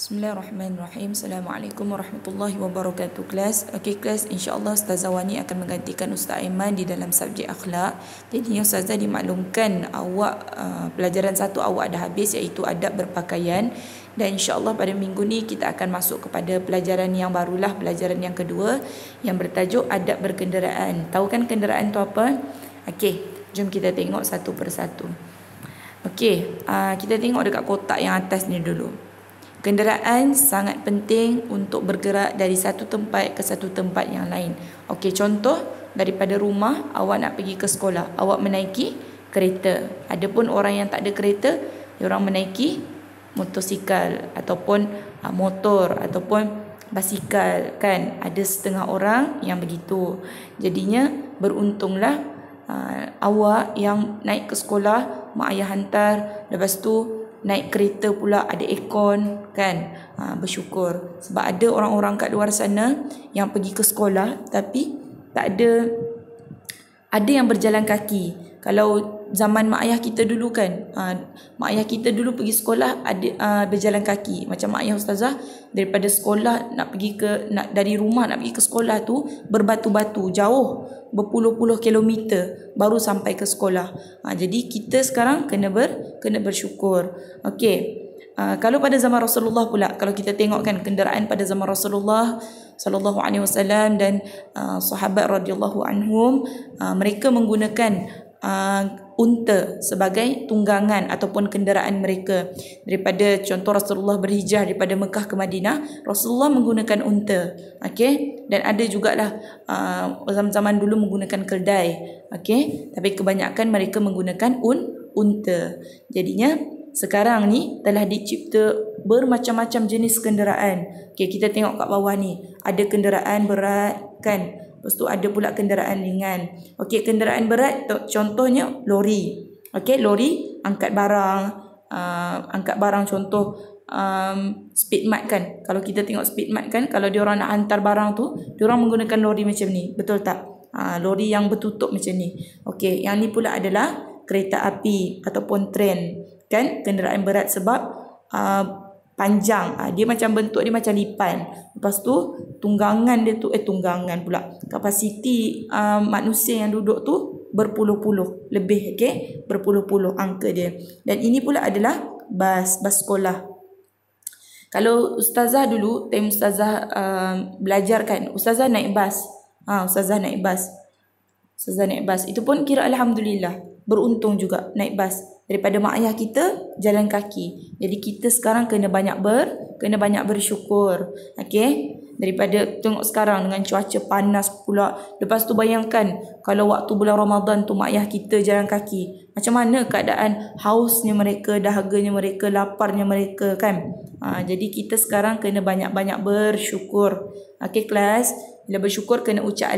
Bismillahirrahmanirrahim. Assalamualaikum warahmatullahi wabarakatuh kelas. Okey kelas, insya-Allah Ustazah Wani akan menggantikan Ustaz Aiman di dalam subjek akhlak. Jadi Ustazah dimaklumkan awak pelajaran satu awak dah habis, iaitu adab berpakaian, dan insya-Allah pada minggu ni kita akan masuk kepada pelajaran yang barulah, pelajaran yang kedua yang bertajuk adab berkenderaan. Tahu kan kenderaan tu apa? Okey, jom kita tengok satu persatu. Okey, kita tengok dekat kotak yang atas ni dulu. Kenderaan sangat penting untuk bergerak dari satu tempat ke satu tempat yang lain. Okey, contoh daripada rumah awak nak pergi ke sekolah, awak menaiki kereta. Adapun orang yang tak ada kereta, diorang menaiki motosikal ataupun motor ataupun basikal, kan? Ada setengah orang yang begitu. Jadinya beruntunglah awak yang naik ke sekolah, mak ayah hantar, lepas tu naik kereta pula ada aircon, kan? Bersyukur. Sebab ada orang-orang kat luar sana yang pergi ke sekolah tapi tak ada yang berjalan kaki. Kalau zaman mak ayah kita dulu kan, mak ayah kita dulu pergi sekolah ada berjalan kaki. Macam mak ayah Ustazah daripada sekolah dari rumah nak pergi ke sekolah tu berbatu-batu jauh, berpuluh-puluh kilometer baru sampai ke sekolah. Jadi kita sekarang kena bersyukur. Okey. Kalau pada zaman Rasulullah pula, kalau kita tengok kan kenderaan pada zaman Rasulullah sallallahu alaihi wasallam dan sahabat radhiyallahu anhum, mereka menggunakan unta sebagai tunggangan ataupun kenderaan mereka. Daripada contoh Rasulullah berhijrah daripada Mekah ke Madinah, Rasulullah menggunakan unta. Okey, dan ada jugalah zaman-zaman dulu menggunakan keldai. Okey, tapi kebanyakan mereka menggunakan unta. Jadinya sekarang ni telah dicipta bermacam-macam jenis kenderaan. Okey, kita tengok kat bawah ni, ada kenderaan berat, kan? Lepas tu ada pula kenderaan ringan. Okey, kenderaan berat contohnya lori. Okey, lori angkat barang contoh Speedmart kan. Kalau kita tengok Speedmart kan, kalau diorang nak hantar barang tu, diorang menggunakan lori macam ni. Betul tak? Lori yang bertutup macam ni. Okey, yang ni pula adalah kereta api ataupun tren, kan? Kenderaan berat sebab panjang, dia macam bentuk dia macam lipan. Lepas tu tunggangan dia tu tunggangan pula, kapasiti manusia yang duduk tu berpuluh-puluh lebih. Okey, berpuluh-puluh angka dia. Dan ini pula adalah bas sekolah. Kalau ustazah dulu, time ustazah belajar kan, ustazah naik bas. Ustazah naik bas. Itu pun kira alhamdulillah, beruntung juga naik bas. Daripada mak ayah kita jalan kaki. Jadi kita sekarang kena banyak bersyukur. Okey, daripada tengok sekarang dengan cuaca panas pula. Lepas tu bayangkan kalau waktu bulan Ramadan tu mak ayah kita jalan kaki, macam mana keadaan hausnya mereka, dahaganya mereka, laparnya mereka, kan? Jadi kita sekarang kena banyak-banyak bersyukur. Okey kelas, bila bersyukur kena ucap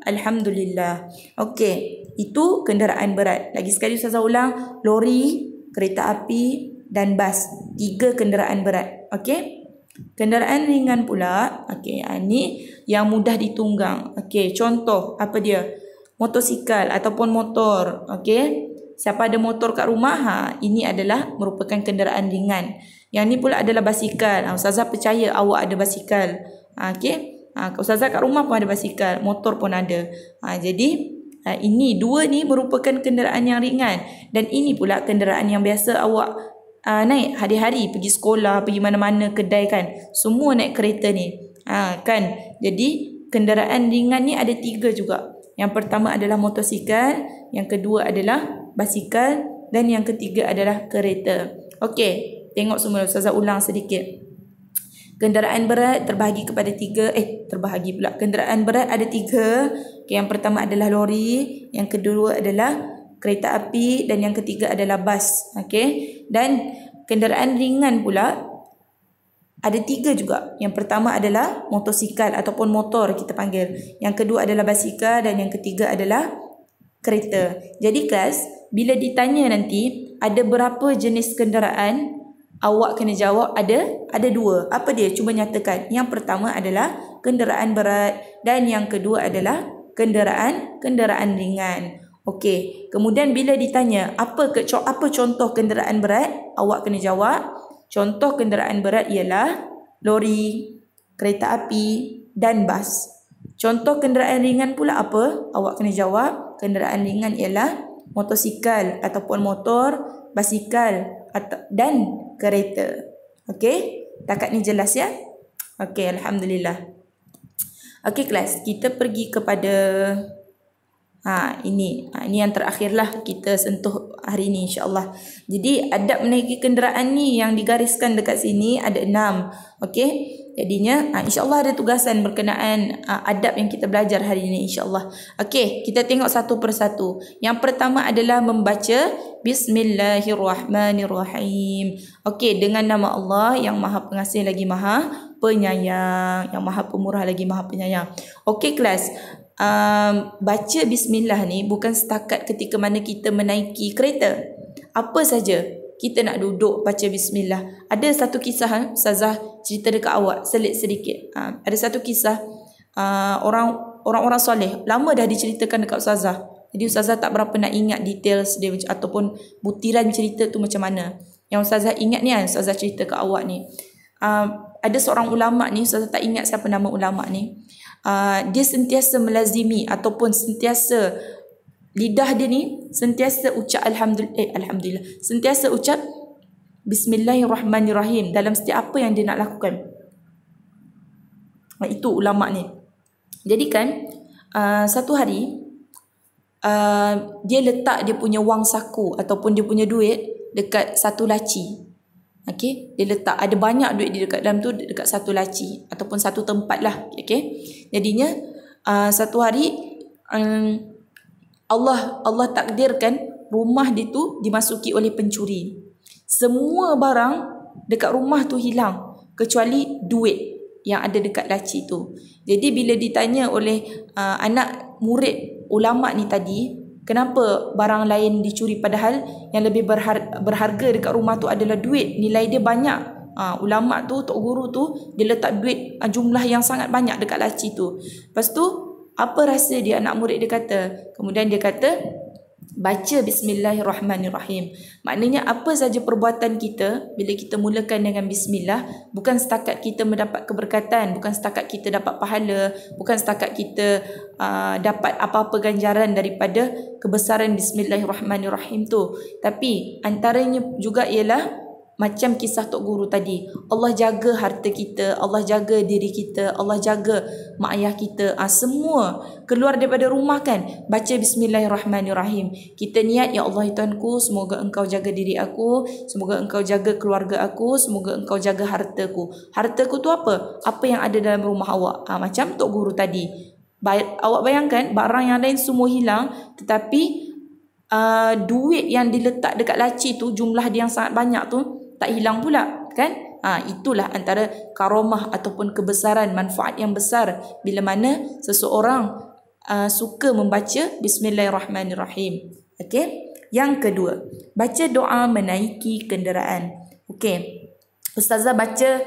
alhamdulillah. Okey, itu kenderaan berat. Lagi sekali Ustazah ulang, lori, kereta api dan bas. 3 kenderaan berat. Okey. Kenderaan ringan pula, okey, ni yang mudah ditunggang. Okey, contoh apa dia? Motosikal ataupun motor. Okey. Siapa ada motor kat rumah, ini adalah merupakan kenderaan ringan. Yang ni pula adalah basikal. Ustazah percaya awak ada basikal. Okey. Ustazah kat rumah pun ada basikal, motor pun ada. Jadi ini dua ni merupakan kenderaan yang ringan, dan ini pula kenderaan yang biasa awak naik hari-hari, pergi sekolah, pergi mana-mana, kedai, kan? Semua naik kereta ni. Kan? Jadi kenderaan ringan ni ada 3 juga. Yang pertama adalah motosikal, yang kedua adalah basikal, dan yang ketiga adalah kereta. Okey, tengok semua. Ustazah ulang sedikit. Kenderaan berat terbahagi kepada 3. Kenderaan berat ada 3. Okay, yang pertama adalah lori, yang kedua adalah kereta api, dan yang ketiga adalah bas. Okey. Dan kenderaan ringan pula ada 3 juga. Yang pertama adalah motosikal ataupun motor kita panggil. Yang kedua adalah basikal, dan yang ketiga adalah kereta. Jadi kelas, bila ditanya nanti ada berapa jenis kenderaan, awak kena jawab ada 2. Apa dia? Cuba nyatakan. Yang pertama adalah kenderaan berat, dan yang kedua adalah kenderaan ringan. Okey. Kemudian bila ditanya apa contoh kenderaan berat, awak kena jawab Contoh kenderaan berat ialah lori, kereta api dan bas. Contoh kenderaan ringan pula apa? Awak kena jawab. Kenderaan ringan ialah motosikal ataupun motor, basikal dan kereta. Okey? Takat ni jelas ya? Okey, alhamdulillah. Okey kelas, kita pergi kepada ini yang terakhirlah kita sentuh hari ni insya-Allah. Jadi adab menaiki kenderaan ni yang digariskan dekat sini ada 6. Okey. Jadinya insya-Allah ada tugasan berkenaan adab yang kita belajar hari ini insya-Allah. Okey, kita tengok satu persatu. Yang pertama adalah membaca Bismillahirrahmanirrahim. Okey, dengan nama Allah yang Maha Pengasih lagi Maha Penyayang, yang Maha Pemurah lagi Maha Penyayang. Okey kelas. Baca bismillah ni bukan setakat ketika mana kita menaiki kereta. Apa saja kita nak duduk baca bismillah. Ada satu kisah Ustazah cerita dekat awak selit sedikit. Ada satu kisah orang-orang soleh lama dah diceritakan dekat Ustazah. Jadi Ustazah tak berapa nak ingat details dia ataupun butiran cerita tu macam mana. Yang Ustazah ingat ni Ustazah cerita ke awak ni. Ada seorang ulama ni, Ustazah tak ingat siapa nama ulama ni. Dia sentiasa melazimi ataupun sentiasa lidah dia ni sentiasa ucap alhamdulillah, sentiasa ucap bismillahirrahmanirrahim dalam setiap apa yang dia nak lakukan. Itu ulama ni. Jadi kan satu hari dia letak dia punya wang saku ataupun dia punya duit dekat satu laci. Okey, dia letak ada banyak duit di dekat dalam tu dekat satu laci ataupun satu tempat lah. Okey. Jadinya satu hari Allah takdirkan rumah dia tu dimasuki oleh pencuri. Semua barang dekat rumah tu hilang kecuali duit yang ada dekat laci tu. Jadi bila ditanya oleh anak murid ulama ni tadi, kenapa barang lain dicuri padahal yang lebih berharga dekat rumah tu adalah duit, nilai dia banyak. Ulama tu, tok guru tu, dia letak duit jumlah yang sangat banyak dekat laci tu. Lepas tu, apa rasa dia anak murid dia kata? Kemudian dia kata, baca bismillahirrahmanirrahim. Maknanya apa saja perbuatan kita bila kita mulakan dengan bismillah, bukan setakat kita mendapat keberkatan, bukan setakat kita dapat pahala, bukan setakat kita dapat apa-apa ganjaran daripada kebesaran bismillahirrahmanirrahim tu, tapi antaranya juga ialah macam kisah tok guru tadi, Allah jaga harta kita, Allah jaga diri kita, Allah jaga mak ayah kita, semua keluar daripada rumah kan, baca bismillahirrahmanirrahim. Kita niat, ya Allah Tuhanku, semoga engkau jaga diri aku, semoga engkau jaga keluarga aku, semoga engkau jaga hartaku. Hartaku tu apa? Apa yang ada dalam rumah awak. Macam tok guru tadi, awak bayangkan barang yang lain semua hilang, tetapi duit yang diletak dekat laci tu, jumlah dia yang sangat banyak tu tak hilang pula kan. Itulah antara karomah ataupun kebesaran, manfaat yang besar bila mana seseorang suka membaca bismillahirrahmanirrahim. Okey. Yang kedua, baca doa menaiki kenderaan. Okey. Ustazah baca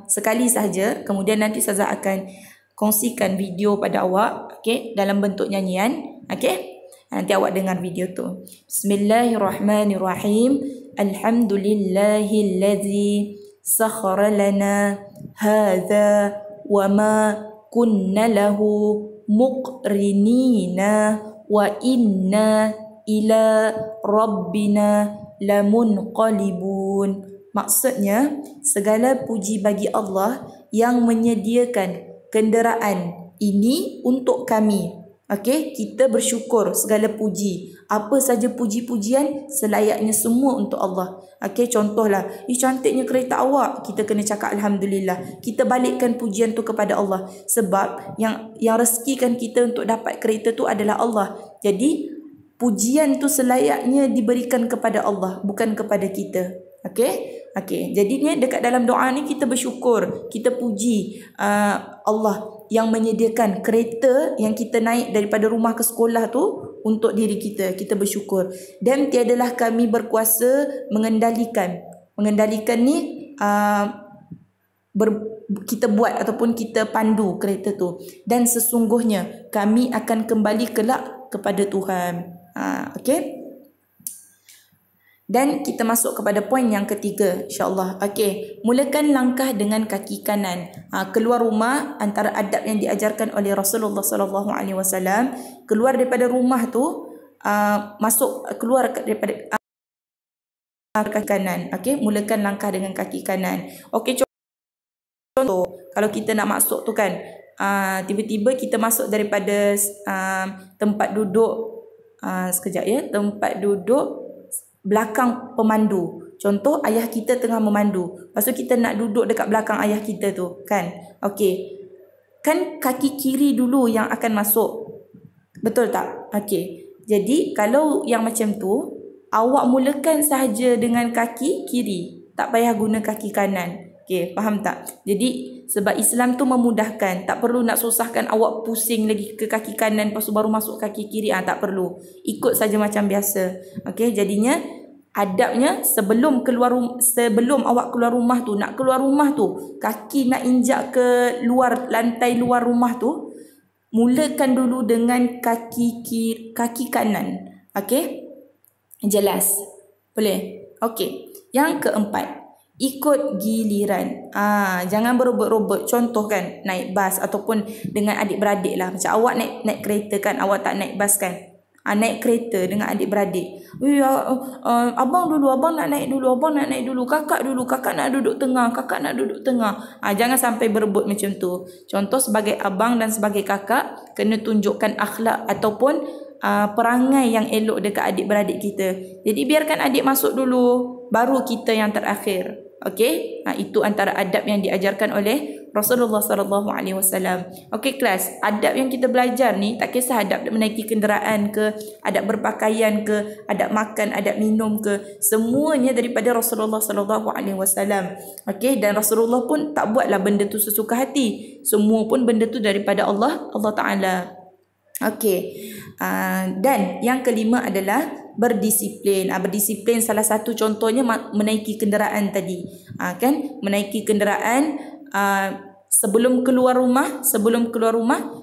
sekali sahaja, kemudian nanti Ustazah akan kongsikan video pada awak, okey, dalam bentuk nyanyian. Okey. Nanti awak dengar video tu. Bismillahirrahmanirrahim. Alhamdulillahillazi sakhara lana hadza wa ma kunna lahu muqrinina wa inna ila rabbina lamunqalibun. Maksudnya, segala puji bagi Allah yang menyediakan kenderaan ini untuk kami. Okey, kita bersyukur segala puji. Apa saja puji-pujian selayaknya semua untuk Allah. Okey, contohlah, cantiknya kereta awak, kita kena cakap alhamdulillah. Kita balikkan pujian tu kepada Allah, sebab yang rezekikan kita untuk dapat kereta tu adalah Allah. Jadi pujian tu selayaknya diberikan kepada Allah, bukan kepada kita. Okey, jadinya dekat dalam doa ni kita bersyukur, kita puji Allah yang menyediakan kereta yang kita naik daripada rumah ke sekolah tu untuk diri kita. Kita bersyukur. Dan tiadalah kami berkuasa mengendalikan. Mengendalikan ni kita buat ataupun kita pandu kereta tu. Dan sesungguhnya kami akan kembali kelak kepada Tuhan. Okey. Dan kita masuk kepada poin yang ketiga, insya-Allah. Okey, mulakan langkah dengan kaki kanan. Keluar rumah, antara adab yang diajarkan oleh Rasulullah sallallahu alaihi wasallam, keluar daripada rumah tu keluar daripada kaki kanan. Okey, mulakan langkah dengan kaki kanan. Okey, contoh kalau kita nak masuk tu kan, tiba-tiba kita masuk daripada tempat duduk sekejap ya, tempat duduk belakang pemandu. Contoh ayah kita tengah memandu. Lepas tu kita nak duduk dekat belakang ayah kita tu kan. Okey. Kan kaki kiri dulu yang akan masuk. Betul tak? Okey. Jadi kalau yang macam tu, awak mulakan sahaja dengan kaki kiri. Tak payah guna kaki kanan. Okey, faham tak? Jadi sebab Islam tu memudahkan, tak perlu nak susahkan awak pusing lagi ke kaki kanan lepas tu baru masuk kaki kiri. Tak perlu. Ikut saja macam biasa. Okey, jadinya adabnya sebelum awak keluar rumah tu, nak keluar rumah tu, kaki nak injak ke luar lantai luar rumah tu, mulakan dulu dengan kaki kanan. Okey? Jelas? Boleh? Okey. Yang keempat, ikut giliran. Jangan berobot-robot. Contoh kan, naik bas ataupun dengan adik-beradik lah. Macam awak naik kereta kan, awak tak naik bas kan. Naik kereta dengan adik-beradik. Abang nak naik dulu. Kakak nak duduk tengah. Jangan sampai berebut macam tu. Contoh sebagai abang dan sebagai kakak, kena tunjukkan akhlak ataupun perangai yang elok dekat adik-beradik kita. Jadi biarkan adik masuk dulu, baru kita yang terakhir. Okey? Itu antara adab yang diajarkan oleh Rasulullah sallallahu alaihi wasallam. Okey kelas, adab yang kita belajar ni tak kisah adab menaiki kenderaan ke, adab berpakaian ke, adab makan, adab minum ke, semuanya daripada Rasulullah sallallahu alaihi wasallam. Okey, dan Rasulullah pun tak buatlah benda tu sesuka hati. Semua pun benda tu daripada Allah Taala. Okey. Dan yang kelima adalah berdisiplin. Berdisiplin salah satu contohnya menaiki kenderaan tadi. Kan? Menaiki kenderaan sebelum keluar rumah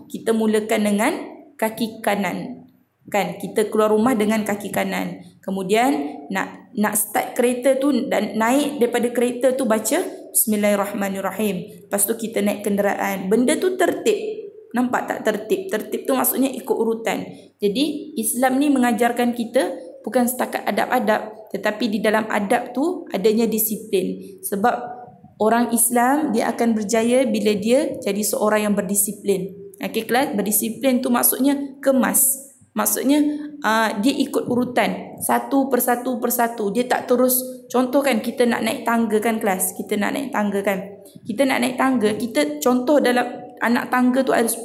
kita mulakan dengan kaki kanan. Kan? Kita keluar rumah dengan kaki kanan. Kemudian nak start kereta tu dan naik daripada kereta tu baca Bismillahirrahmanirrahim. Lepas tu kita naik kenderaan. Benda tu tertib. Nampak tak tertib? Tertib tu maksudnya ikut urutan. Jadi Islam ni mengajarkan kita bukan setakat adab-adab, tetapi di dalam adab tu adanya disiplin. Sebab orang Islam dia akan berjaya bila dia jadi seorang yang berdisiplin. Okey kelas, berdisiplin tu maksudnya kemas. Maksudnya dia ikut urutan satu persatu. Dia tak terus, contoh kan kita nak naik tangga kan kelas. Kita nak naik tangga, kita contoh dalam anak tangga tu ada 10.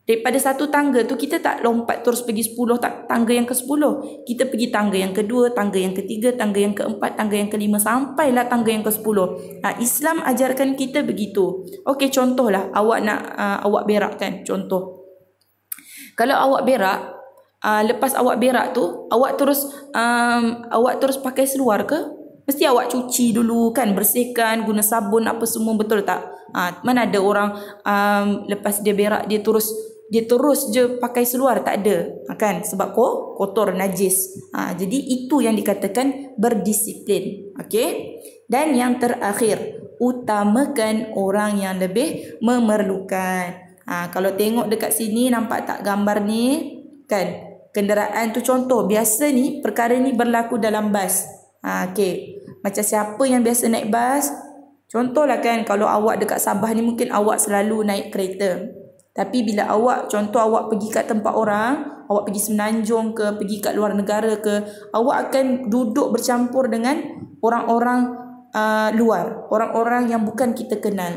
Daripada satu tangga tu kita tak lompat terus pergi 10 tangga yang ke-10. Kita pergi tangga yang kedua, tangga yang ketiga, tangga yang keempat, tangga yang kelima, sampailah tangga yang ke-10. Islam ajarkan kita begitu. Okey, contohlah awak nak awak berak kan, contoh. Kalau awak berak, lepas awak berak tu awak terus pakai seluar ke? Mesti awak cuci dulu kan, bersihkan, guna sabun apa semua, betul tak? Mana ada orang lepas dia berak dia terus je pakai seluar, tak ada kan, sebab kotor, najis. Jadi itu yang dikatakan berdisiplin. Okey. Dan yang terakhir, utamakan orang yang lebih memerlukan. Kalau tengok dekat sini nampak tak gambar ni kan, kenderaan tu contoh. Biasa ni perkara ni berlaku dalam bas. Okey. Macam siapa yang biasa naik bas, contohlah kan, kalau awak dekat Sabah ni mungkin awak selalu naik kereta. Tapi bila awak pergi kat tempat orang, awak pergi Semenanjung ke, pergi kat luar negara ke, awak akan duduk bercampur dengan orang-orang luar, orang-orang yang bukan kita kenal.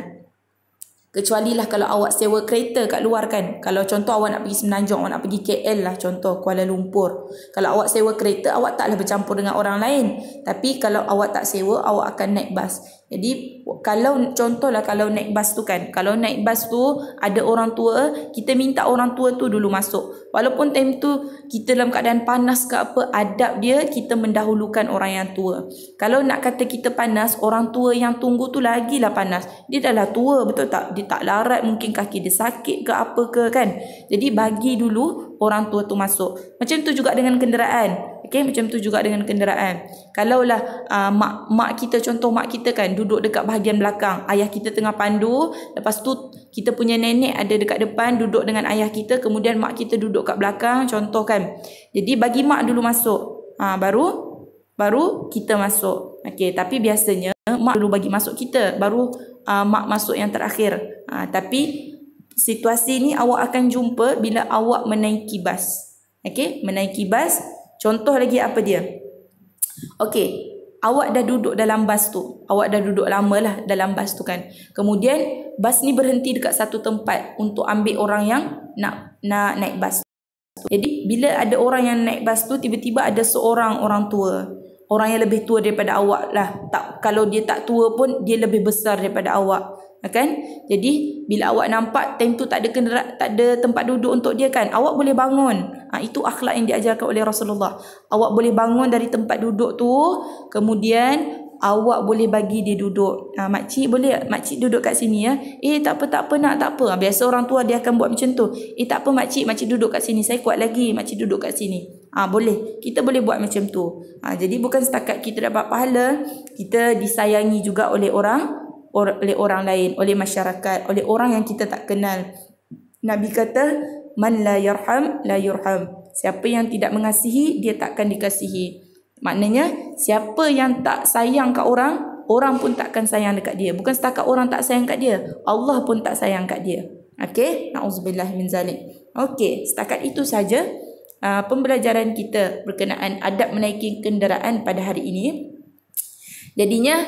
Kecuali lah kalau awak sewa kereta kat luar kan. Kalau contoh awak nak pergi Semenanjung, awak nak pergi KL lah contoh, Kuala Lumpur. Kalau awak sewa kereta, awak taklah bercampur dengan orang lain. Tapi kalau awak tak sewa, awak akan naik bas. Jadi kalau contohlah kalau naik bas tu kan, kalau naik bas tu ada orang tua, kita minta orang tua tu dulu masuk. Walaupun time tu kita dalam keadaan panas ke apa, adab dia kita mendahulukan orang yang tua. Kalau nak kata kita panas, orang tua yang tunggu tu lagilah panas. Dia dah lah tua, betul tak? Dia tak larat, mungkin kaki dia sakit ke apa ke kan. Jadi bagi dulu orang tua tu masuk. Macam tu juga dengan kenderaan. Okey, macam tu juga dengan kenderaan. Kalaulah mak kita, contoh mak kita kan duduk dekat bahagian belakang, ayah kita tengah pandu, lepas tu kita punya nenek ada dekat depan duduk dengan ayah kita, kemudian mak kita duduk kat belakang, contoh kan. Jadi bagi mak dulu masuk. Baru kita masuk. Okey, tapi biasanya mak dulu bagi masuk kita, baru mak masuk yang terakhir. Tapi situasi ni awak akan jumpa bila awak menaiki bas. Okey, menaiki bas. Contoh lagi apa dia? Okey, awak dah duduk dalam bas tu. Awak dah duduk lama lah dalam bas tu kan. Kemudian bas ni berhenti dekat satu tempat untuk ambil orang yang nak naik bas. Jadi bila ada orang yang naik bas tu, tiba-tiba ada seorang orang tua. Orang yang lebih tua daripada awak lah. Kalau dia tak tua pun dia lebih besar daripada awak. Kan? Jadi bila awak nampak time tu tak ada tempat duduk untuk dia kan, awak boleh bangun. Itu akhlak yang diajarkan oleh Rasulullah. Awak boleh bangun dari tempat duduk tu, kemudian awak boleh bagi dia duduk. Makcik boleh makcik duduk kat sini ya. Tak apa nak, tak apa. Biasa orang tua dia akan buat macam tu. Tak apa makcik duduk kat sini. Saya kuat lagi, makcik duduk kat sini. Boleh. Kita boleh buat macam tu. Jadi bukan setakat kita dapat pahala, kita disayangi juga oleh orang lain, oleh masyarakat, oleh orang yang kita tak kenal. Nabi kata, man la yarham la yurham. Siapa yang tidak mengasihi, dia takkan dikasihi. Maknanya siapa yang tak sayang kat orang, orang pun takkan sayang dekat dia. Bukan setakat orang tak sayang kat dia, Allah pun tak sayang kat dia. Okey, na'udzubillah min zalik. Okey, setakat itu saja pembelajaran kita berkenaan adab menaiki kenderaan pada hari ini. Jadinya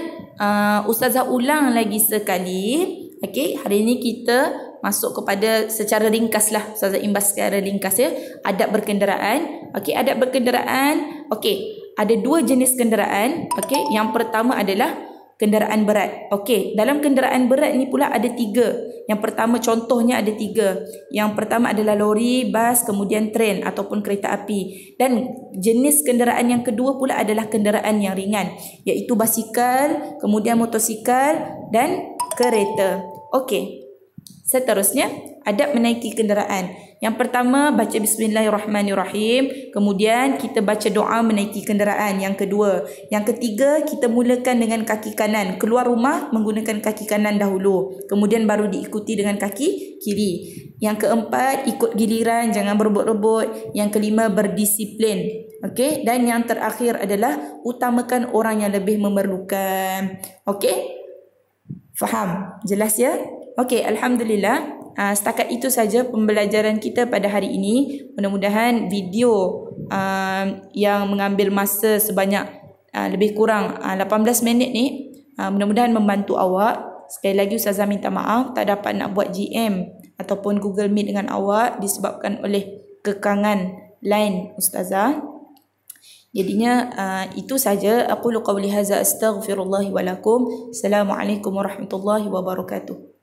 Ustazah ulang lagi sekali. Okey, hari ini kita masuk kepada secara ringkas lah. Ustazah imbas secara ringkas ya. Adab berkenderaan. Okey, adab berkenderaan. Okey, ada dua jenis kenderaan. Okey, yang pertama adalah kenderaan berat. Okey, dalam kenderaan berat ni pula ada tiga. Yang pertama, contohnya ada tiga. Yang pertama adalah lori, bas, kemudian tren ataupun kereta api. Dan jenis kenderaan yang kedua pula adalah kenderaan yang ringan, iaitu basikal, kemudian motosikal dan kereta. Okey, seterusnya adab menaiki kenderaan. Yang pertama, baca bismillahirrahmanirrahim. Kemudian kita baca doa menaiki kenderaan. Yang kedua. Yang ketiga, kita mulakan dengan kaki kanan. Keluar rumah menggunakan kaki kanan dahulu. Kemudian baru diikuti dengan kaki kiri. Yang keempat, ikut giliran, jangan berebut-rebut. Yang kelima, berdisiplin. Okey, dan yang terakhir adalah utamakan orang yang lebih memerlukan. Okey? Faham? Jelas ya? Okey, alhamdulillah. Setakat itu saja pembelajaran kita pada hari ini. Mudah-mudahan video yang mengambil masa sebanyak lebih kurang 18 minit ni mudah-mudahan membantu awak. Sekali lagi Ustazah minta maaf tak dapat nak buat GM ataupun Google Meet dengan awak disebabkan oleh kekangan line Ustazah. Jadinya itu saja. Aqulu qawli hadza astaghfirullah wa lakum. Assalamualaikum warahmatullahi wabarakatuh.